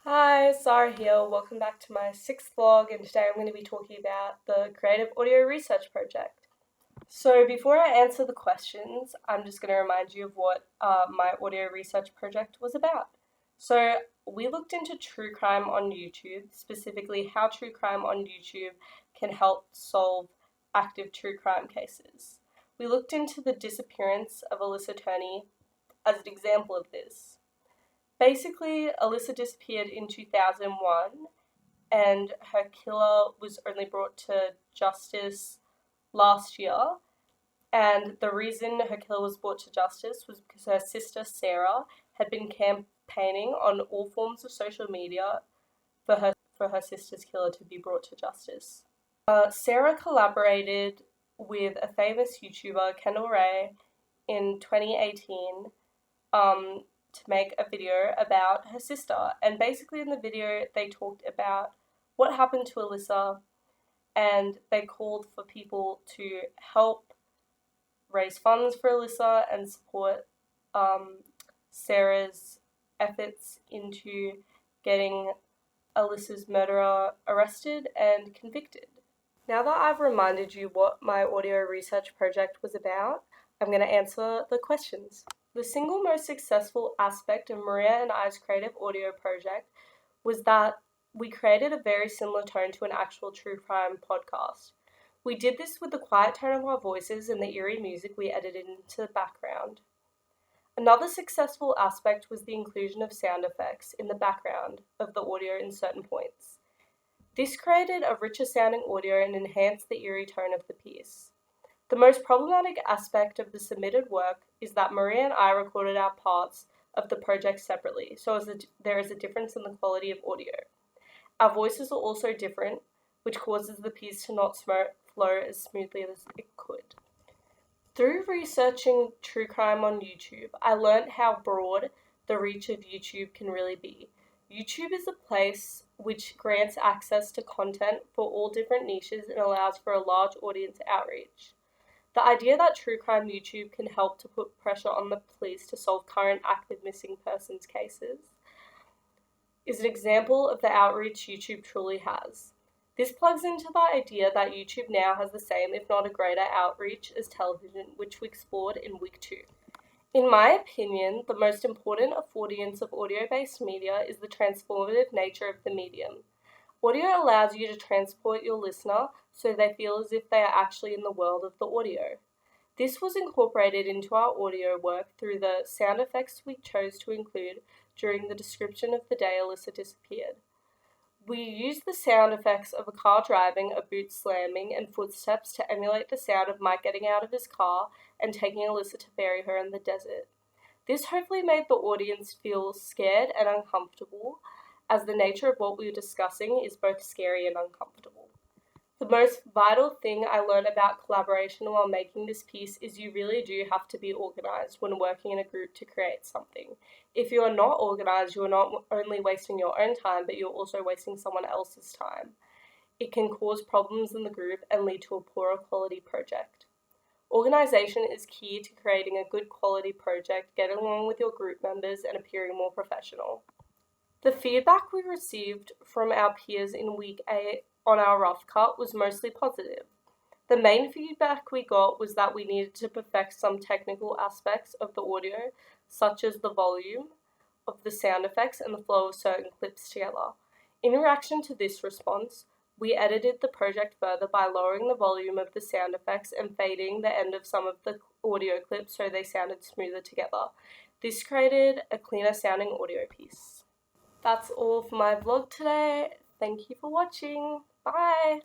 Hi, Sara here. Welcome back to my sixth vlog, and today I'm going to be talking about the Creative Audio Research Project. So before I answer the questions, I'm just going to remind you of what my audio research project was about. So we looked into true crime on YouTube, specifically how true crime on YouTube can help solve active true crime cases. We looked into the disappearance of Alyssa Turney as an example of this. Basically, Alyssa disappeared in 2001 and her killer was only brought to justice last year. And the reason her killer was brought to justice was because her sister Sara had been campaigning on all forms of social media for her sister's killer to be brought to justice. Sara collaborated with a famous YouTuber, Kendall Ray, in 2018 to make a video about her sister. And basically, in the video, they talked about what happened to Alyssa and they called for people to help raise funds for Alyssa and support Sarah's efforts into getting Alyssa's murderer arrested and convicted. Now that I've reminded you what my audio research project was about, I'm going to answer the questions. The single most successful aspect of Maria and I's creative audio project was that we created a very similar tone to an actual true crime podcast. We did this with the quiet tone of our voices and the eerie music we edited into the background. Another successful aspect was the inclusion of sound effects in the background of the audio in certain points. This created a richer sounding audio and enhanced the eerie tone of the piece. The most problematic aspect of the submitted work is that Maria and I recorded our parts of the project separately, so there is a difference in the quality of audio. Our voices are also different, which causes the piece to not flow as smoothly as it could. Through researching true crime on YouTube, I learned how broad the reach of YouTube can really be. YouTube is a place which grants access to content for all different niches and allows for a large audience outreach. The idea that true crime YouTube can help to put pressure on the police to solve current active missing persons cases is an example of the outreach YouTube truly has. This plugs into the idea that YouTube now has the same, if not a greater, outreach as television, which we explored in week 2. In my opinion, the most important affordiance of audio-based media is the transformative nature of the medium. Audio allows you to transport your listener so they feel as if they are actually in the world of the audio. This was incorporated into our audio work through the sound effects we chose to include during the description of the day Alyssa disappeared. We used the sound effects of a car driving, a boot slamming, and footsteps to emulate the sound of Mike getting out of his car and taking Alyssa to bury her in the desert. This hopefully made the audience feel scared and uncomfortable, as the nature of what we were discussing is both scary and uncomfortable. The most vital thing I learned about collaboration while making this piece is you really do have to be organized when working in a group to create something. If you are not organized, you are not only wasting your own time, but you're also wasting someone else's time. It can cause problems in the group and lead to a poorer quality project. Organization is key to creating a good quality project, getting along with your group members, and appearing more professional. The feedback we received from our peers in week 8 on our rough cut was mostly positive. The main feedback we got was that we needed to perfect some technical aspects of the audio, such as the volume of the sound effects and the flow of certain clips together. In reaction to this response, we edited the project further by lowering the volume of the sound effects and fading the end of some of the audio clips so they sounded smoother together. This created a cleaner sounding audio piece. That's all for my vlog today. Thank you for watching. Bye!